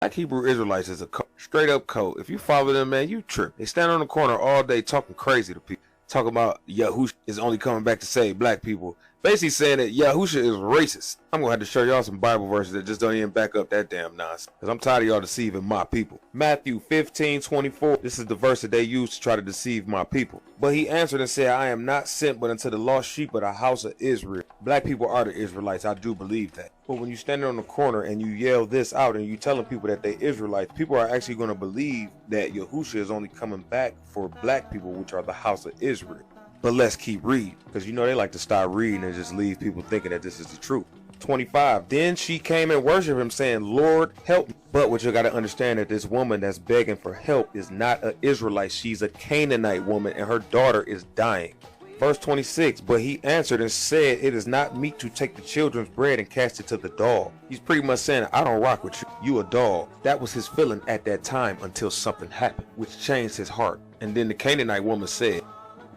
Black Hebrew Israelites is a straight up code. If you follow them, man, you trip. They stand on the corner all day talking crazy to people. Talking about Yahusha is only coming back to save black people. Basically saying that Yahusha is racist. I'm going to have to show y'all some Bible verses that just don't even back up that damn nonsense. Because I'm tired of y'all deceiving my people. Matthew 15:24. This is the verse that they use to try to deceive my people. But he answered and said, I am not sent but unto the lost sheep of the house of Israel. Black people are the Israelites. I do believe that. But when you stand on the corner and you yell this out and you telling people that they Israelites, people are actually going to believe that Yahusha is only coming back for black people, which are the house of Israel. But let's keep reading, because you know they like to start reading and just leave people thinking that this is the truth. 25. Then she came and worshiped him, saying, Lord, help me. But what you got to understand that this woman that's begging for help is not an Israelite. She's a Canaanite woman, and her daughter is dying. Verse 26. But he answered and said, it is not meet to take the children's bread and cast it to the dog. He's pretty much saying, I don't rock with you. You a dog. That was his feeling at that time until something happened, which changed his heart. And then the Canaanite woman said,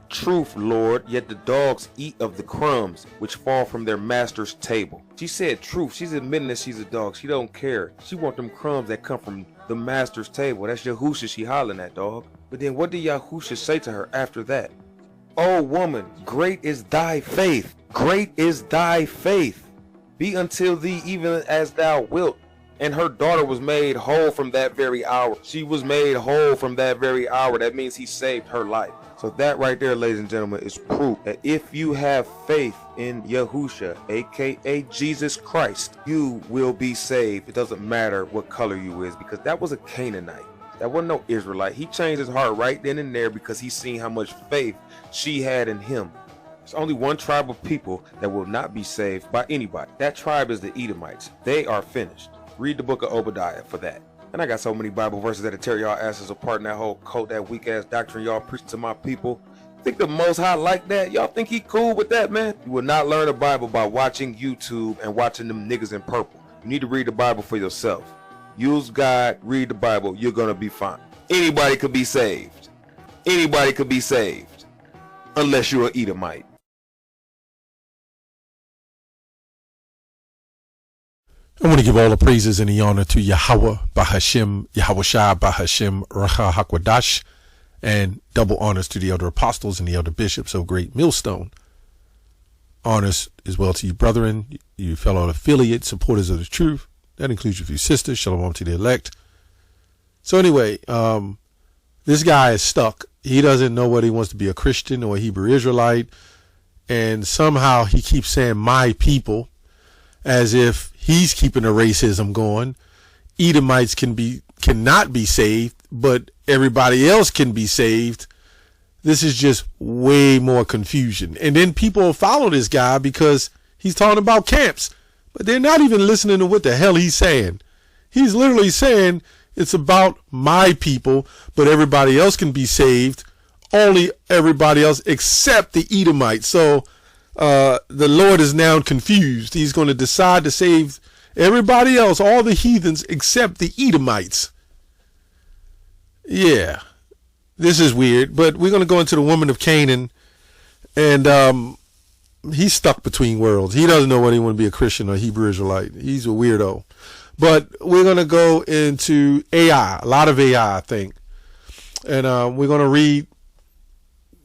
Truth, Lord, yet the dogs eat of the crumbs which fall from their master's table. She said truth. She's admitting that she's a dog. She don't care. She want them crumbs that come from the master's table. That's Yahusha she hollering at, dog. But then what did Yahusha say to her after that? Oh woman, great is thy faith. Great is thy faith. Be until thee even as thou wilt. And her daughter was made whole from that very hour. She was made whole from that very hour. That means he saved her life. So that right there, ladies and gentlemen, is proof that if you have faith in Yahusha, aka Jesus Christ, you will be saved. It doesn't matter what color you is, because that was a Canaanite. That wasn't no Israelite. He changed his heart right then and there because he seen how much faith she had in him. There's only one tribe of people that will not be saved by anybody. That tribe is the Edomites. They are finished. Read the book of Obadiah for that. And I got so many Bible verses that'll tear y'all asses apart in that whole cult, that weak ass doctrine y'all preach to my people. Think the Most High like that? Y'all think he cool with that, man? You will not learn the Bible by watching YouTube and watching them niggas in purple. You need to read the Bible for yourself. Use God, read the Bible, you're gonna be fine. Anybody could be saved. Anybody could be saved. Unless you're an Edomite. I want to give all the praises and the honor to Yahweh, Bahashim, Yahweh Shai, Bahashim, Racha Hakwadash, and double honors to the elder apostles and the elder bishops of Great Millstone. Honors as well to you brethren, you fellow affiliates, supporters of the truth. That includes your few sisters. Shalom to the elect. So anyway, this guy is stuck. He doesn't know whether he wants to be a Christian or a Hebrew Israelite. And somehow he keeps saying my people, as if he's keeping the racism going. Edomites cannot be saved, but everybody else can be saved. This is just way more confusion. And then people follow this guy because he's talking about camps, but they're not even listening to what the hell he's saying. He's literally saying it's about my people, but everybody else can be saved. Only everybody else except the Edomites. So the Lord is now confused. He's going to decide to save everybody else, all the heathens except the Edomites. Yeah, this is weird, but we're going to go into the woman of Canaan, and he's stuck between worlds. He doesn't know whether he want to be a Christian or a Hebrew Israelite. He's a weirdo. But we're going to go into AI, a lot of AI, I think. And we're going to read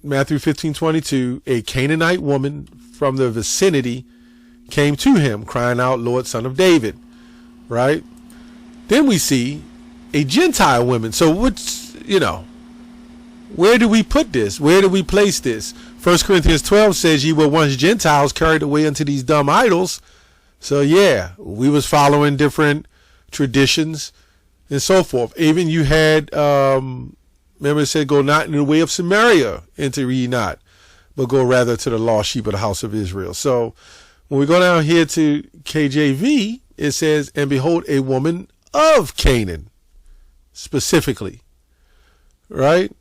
Matthew 15:22. A Canaanite woman from the vicinity came to him, crying out, Lord, Son of David. Right? Then we see a Gentile woman. So what's, where do we put this? Where do we place this? 1 Corinthians 12 says ye were once Gentiles carried away unto these dumb idols. So yeah, we was following different traditions and so forth. Even you had, remember it said, go not in the way of Samaria, enter ye not, but go rather to the lost sheep of the house of Israel. So when we go down here to KJV, it says, and behold, a woman of Canaan, specifically, right?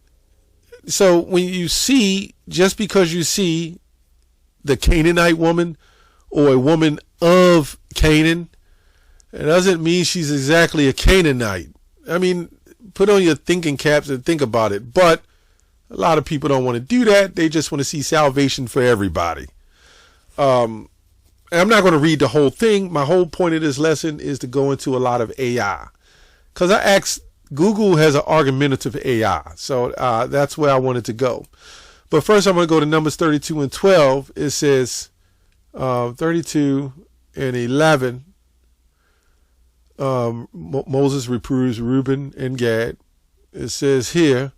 So when you see, just because you see the Canaanite woman or a woman of Canaan, it doesn't mean she's exactly a Canaanite. I mean, put on your thinking caps and think about it. But a lot of people don't want to do that. They just want to see salvation for everybody. And I'm not going to read the whole thing. My whole point of this lesson is to go into a lot of AI, because I asked, Google has an argumentative AI. So that's where I wanted to go. But first I'm going to go to Numbers 32 and 12. It says 32 and 11. Moses reproves Reuben and Gad. It says here,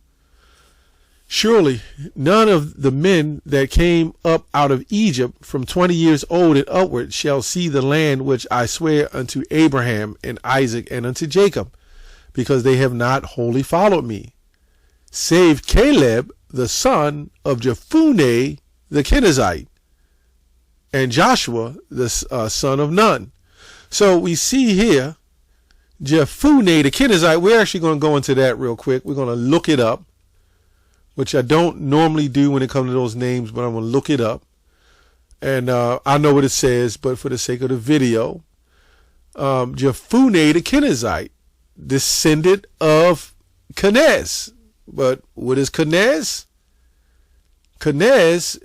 surely none of the men that came up out of Egypt from 20 years old and upward shall see the land which I swear unto Abraham and Isaac and unto Jacob, because they have not wholly followed me, save Caleb the son of Jephunneh the Kenizzite, and Joshua the son of Nun. So we see here Jephunneh the Kenizzite. We're actually going to go into that real quick. We're going to look it up, which I don't normally do when it comes to those names, but I'm going to look it up. And I know what it says, but for the sake of the video, Jephunneh the Kenizzite, descendant of Kenaz. But what is Kenaz? Kenaz,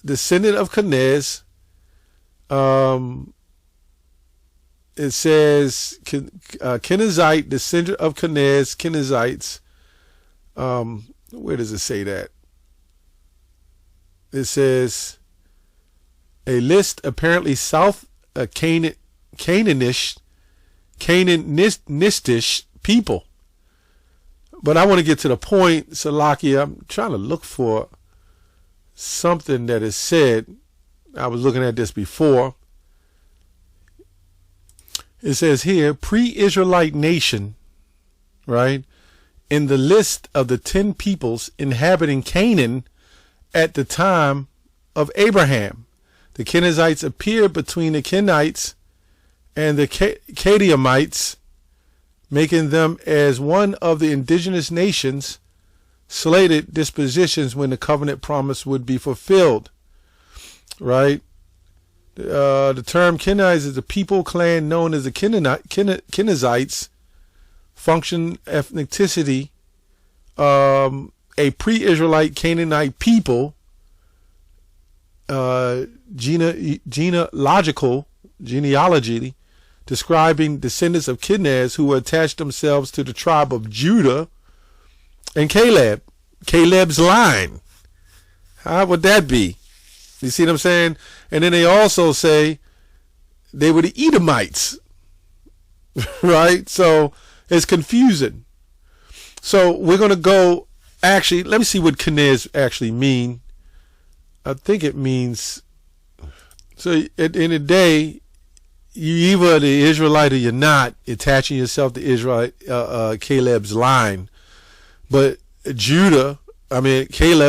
descendant of Kenaz. It says Kenizzite, descendant of Kenaz, Kenizzites. Where does it say that? It says a list apparently south Canaanistish people. But I want to get to the point, Salakia. I'm trying to look for something that is said. I was looking at this before. It says here, pre-Israelite nation, right? In the list of the 10 peoples inhabiting Canaan at the time of Abraham. The Kenizzites appeared between the Kenites and the Canaanites, making them as one of the indigenous nations slated dispositions when the covenant promise would be fulfilled. Right? The term Kenites is a people clan known as the Kenizzites, function ethnicity, a pre-Israelite Canaanite people, genealogy, describing descendants of Kenaz who attached themselves to the tribe of Judah and Caleb's line. How would that be? You see what I'm saying? And then they also say they were the Edomites, right? So it's confusing. So we're going to go, actually, let me see what Kenaz actually mean. I think it means, so at the end of the day, you either the Israelite or you're not attaching yourself to Israel, Caleb's line. But Caleb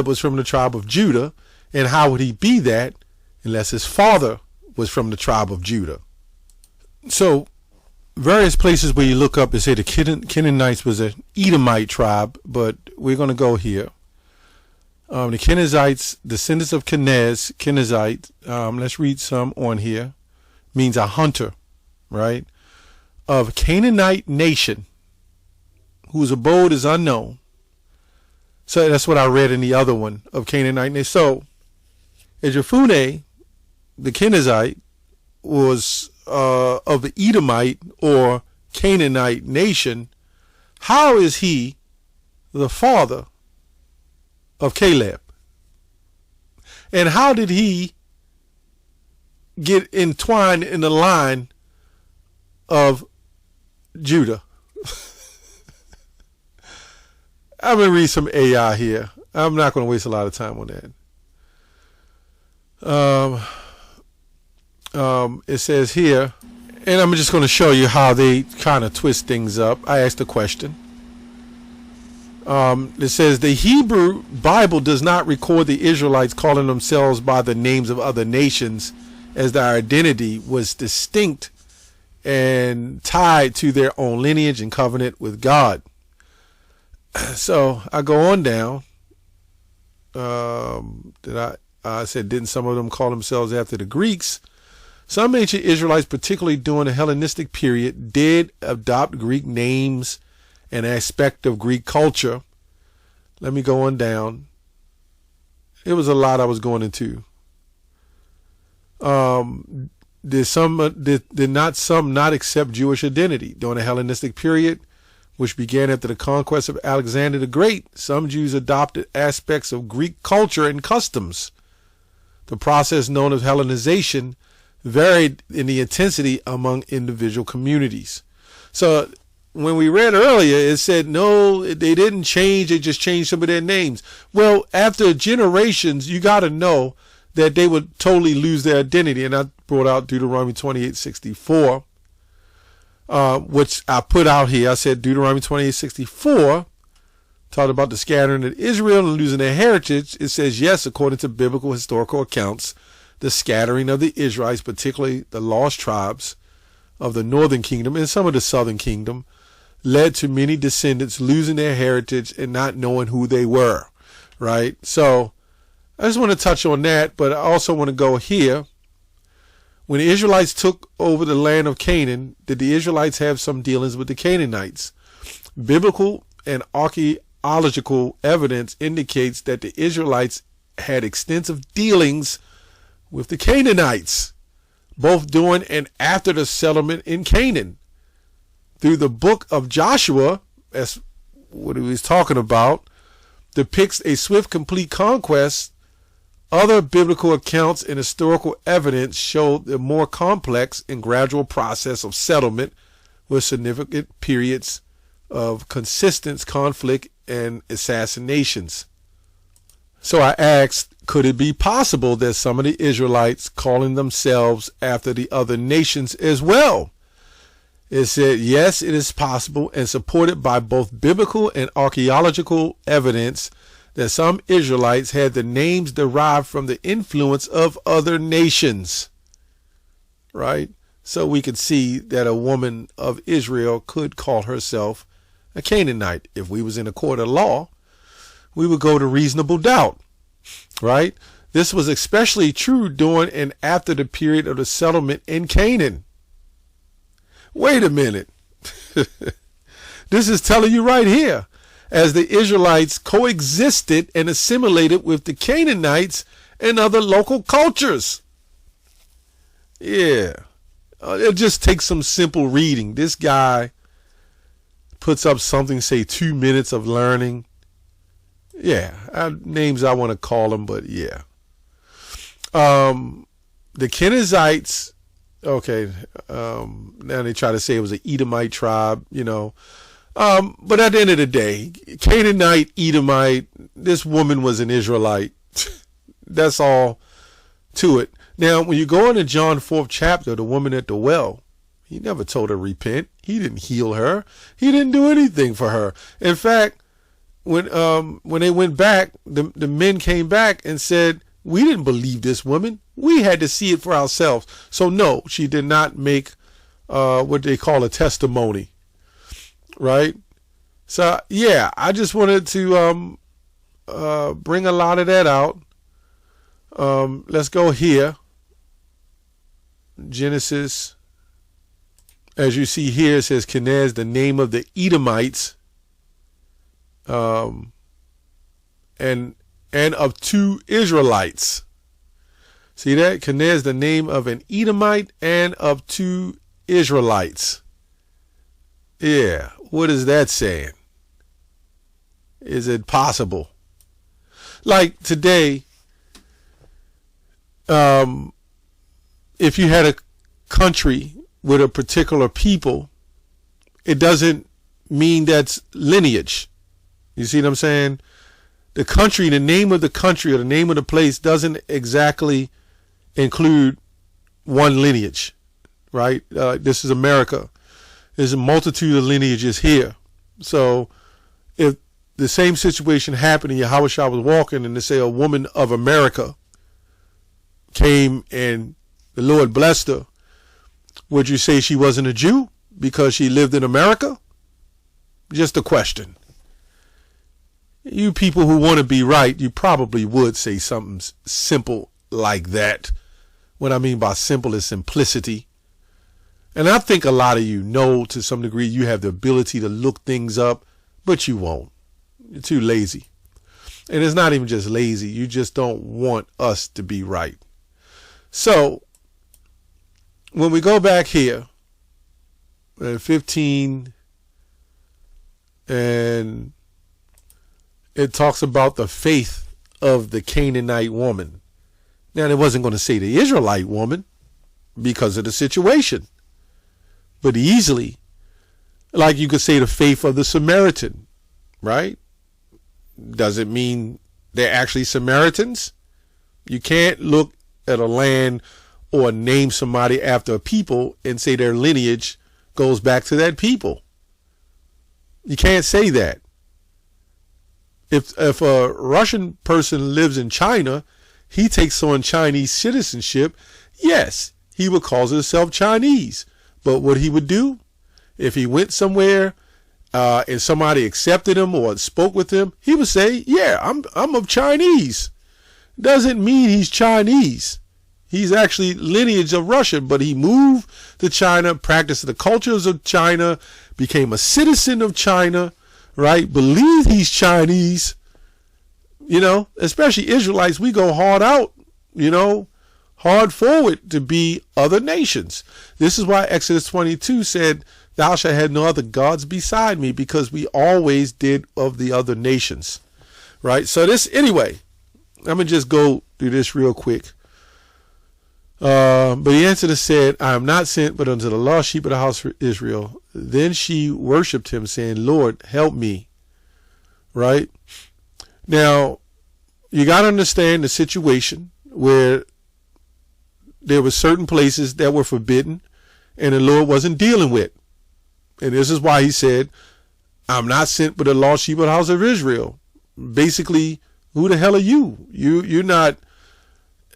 was from the tribe of Judah, and how would he be that unless his father was from the tribe of Judah? So various places where you look up and say the Canaanites was an Edomite tribe, but we're going to go here. The Kenizzites, descendants of Kenaz, Kenizzite, let's read some on here, means a hunter, right? Of Canaanite nation, whose abode is unknown. So that's what I read in the other one, of Canaanite nation. So, Jephunneh, the Kenizzite, was of the Edomite or Canaanite nation. How is he the father of Caleb? And how did he get entwined in the line of Judah? I'm going to read some AI here. I'm not going to waste a lot of time on that. It says here, and I'm just going to show you how they kind of twist things up. I asked a question. It says the Hebrew Bible does not record the Israelites calling themselves by the names of other nations, as their identity was distinct and tied to their own lineage and covenant with God. So I go on down. I said, didn't some of them call themselves after the Greeks? Some ancient Israelites, particularly during the Hellenistic period, did adopt Greek names and aspect of Greek culture. Let me go on down. It was a lot I was going into. Did some not accept Jewish identity during the Hellenistic period? which began after the conquest of Alexander the Great, some Jews adopted aspects of Greek culture and customs. The process known as Hellenization varied in the intensity among individual communities. So when we read earlier, it said, no, they didn't change. They just changed some of their names. Well, after generations, you got to know that they would totally lose their identity. And I brought out Deuteronomy 28:64, which I put out here. I said Deuteronomy 28:64 talked about the scattering of Israel and losing their heritage. It says, yes, according to biblical historical accounts, the scattering of the Israelites, particularly the lost tribes of the northern kingdom and some of the southern kingdom, led to many descendants losing their heritage and not knowing who they were, right? So I just want to touch on that, but I also want to go here. When the Israelites took over the land of Canaan, did the Israelites have some dealings with the Canaanites? Biblical and archaeological evidence indicates that the Israelites had extensive dealings with the Canaanites, both during and after the settlement in Canaan. Through the book of Joshua, that's what he was talking about, depicts a swift, complete conquest. Other biblical accounts and historical evidence show the more complex and gradual process of settlement with significant periods of consistent conflict and assassinations. So I asked, could it be possible that some of the Israelites calling themselves after the other nations as well? It said, yes, it is possible and supported by both biblical and archaeological evidence that some Israelites had the names derived from the influence of other nations, right? So we could see that a woman of Israel could call herself a Canaanite. If we was in a court of law, we would go to reasonable doubt, right? This was especially true during and after the period of the settlement in Canaan. Wait a minute. This is telling you right here. As the Israelites coexisted and assimilated with the Canaanites and other local cultures. Yeah. It just takes some simple reading. This guy puts up something, say 2 minutes of learning. Yeah. Names I want to call them, but yeah. The Canaanites, okay, now they try to say it was an Edomite tribe, you know. But at the end of the day, Canaanite, Edomite, this woman was an Israelite. That's all to it. Now, when you go into John 4th chapter, the woman at the well, he never told her to repent. He didn't heal her. He didn't do anything for her. In fact, when they went back, the men came back and said, we didn't believe this woman. We had to see it for ourselves. So no, she did not make what they call a testimony. Right? So, yeah, I just wanted to bring a lot of that out. Let's go here. Genesis. As you see here, it says Kenaz, the name of the Edomites, and of 2 Israelites. See that? Kenaz, the name of an Edomite and of 2 Israelites. Yeah. What is that saying? Is it possible? Like today, if you had a country with a particular people, it doesn't mean that's lineage. You see what I'm saying? The country, the name of the country or the name of the place doesn't exactly include one lineage, right? This is America. There's a multitude of lineages here. So if the same situation happened and Yahweh Shah was walking and they say a woman of America came and the Lord blessed her, would you say she wasn't a Jew because she lived in America? Just a question. You people who want to be right, you probably would say something simple like that. What I mean by simple is simplicity. And I think a lot of you know to some degree you have the ability to look things up, but you won't. You're too lazy. And it's not even just lazy. You just don't want us to be right. So when we go back here, 15, and it talks about the faith of the Canaanite woman. Now, it wasn't going to say the Israelite woman because of the situation, but easily, like you could say the faith of the Samaritan, right? Doesn't mean they're actually Samaritans. You can't look at a land or name somebody after a people and say their lineage goes back to that people. You can't say that. If a Russian person lives in China, he takes on Chinese citizenship, yes, he would call himself Chinese. But what he would do, if he went somewhere and somebody accepted him or spoke with him, he would say, yeah, I'm of Chinese. Doesn't mean he's Chinese. He's actually lineage of Russian, but he moved to China, practiced the cultures of China, became a citizen of China, right? Believe he's Chinese, especially Israelites. We go hard out, hard forward to be other nations. This is why Exodus 22 said, thou shalt have no other gods beside me, because we always did of the other nations, right? So anyway, I'm going to just go through this real quick. But he answered and said, I am not sent but unto the lost sheep of the house of Israel. Then she worshipped him, saying, Lord, help me. Right? Now, you got to understand the situation where there were certain places that were forbidden and the Lord wasn't dealing with. And this is why he said, I'm not sent but the lost sheep of the house of Israel. Basically, who the hell are you? You're not.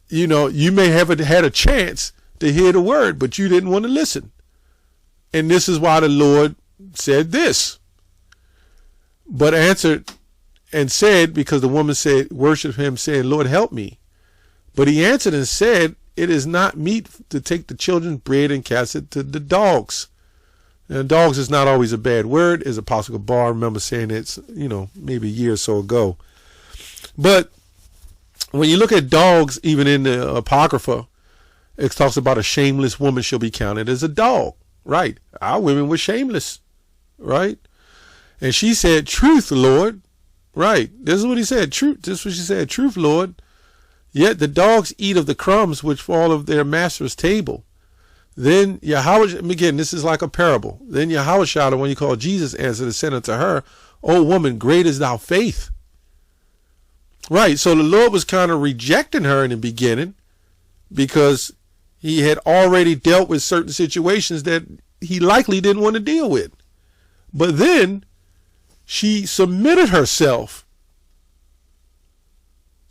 You may have had a chance to hear the word, but you didn't want to listen. And this is why the Lord said this. But answered and said, because the woman said, worship him, saying, Lord, help me. But he answered and said, it is not meet to take the children's bread and cast it to the dogs. And dogs is not always a bad word, as Apostle Gabar, I remember saying it, maybe a year or so ago. But when you look at dogs, even in the Apocrypha, it talks about a shameless woman shall be counted as a dog, right? Our women were shameless, right? And she said, truth, Lord, right? This is what he said, truth. This is what she said, truth, Lord. Yet the dogs eat of the crumbs which fall of their master's table. Then Yahweh, again, this is like a parable. Then Yahweh shouted, when you call Jesus, answered and said unto her, O woman, great is thy faith. Right, so the Lord was kind of rejecting her in the beginning because he had already dealt with certain situations that he likely didn't want to deal with. But then she submitted herself,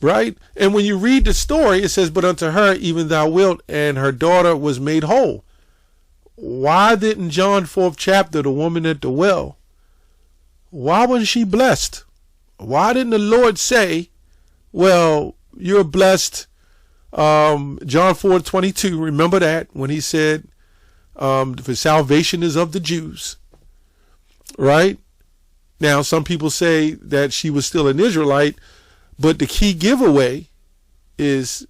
right? And when you read the story, it says, but unto her even thou wilt, and her daughter was made whole. Why didn't John 4th chapter, the woman at the well, why wasn't she blessed? Why didn't the Lord say, well, you're blessed, John 4:22, remember that, when he said, for salvation is of the Jews, right? Now, some people say that she was still an Israelite, but the key giveaway is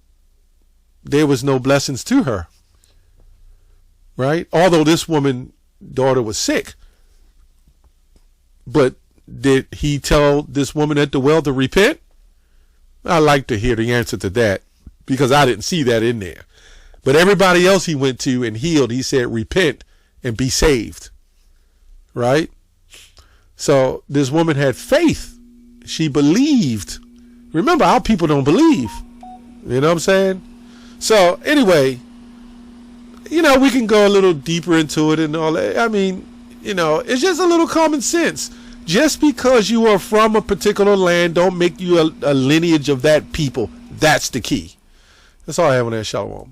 there was no blessings to her, right? Although this woman's daughter was sick, but did he tell this woman at the well to repent? I'd like to hear the answer to that, because I didn't see that in there. But everybody else he went to and healed, he said, repent and be saved. Right? So this woman had faith. She believed. Remember, our people don't believe. You know what I'm saying? So anyway, we can go a little deeper into it and all that. I mean, it's just a little common sense. Just because you are from a particular land don't make you a lineage of that people. That's the key. That's all I have on that. Shalom.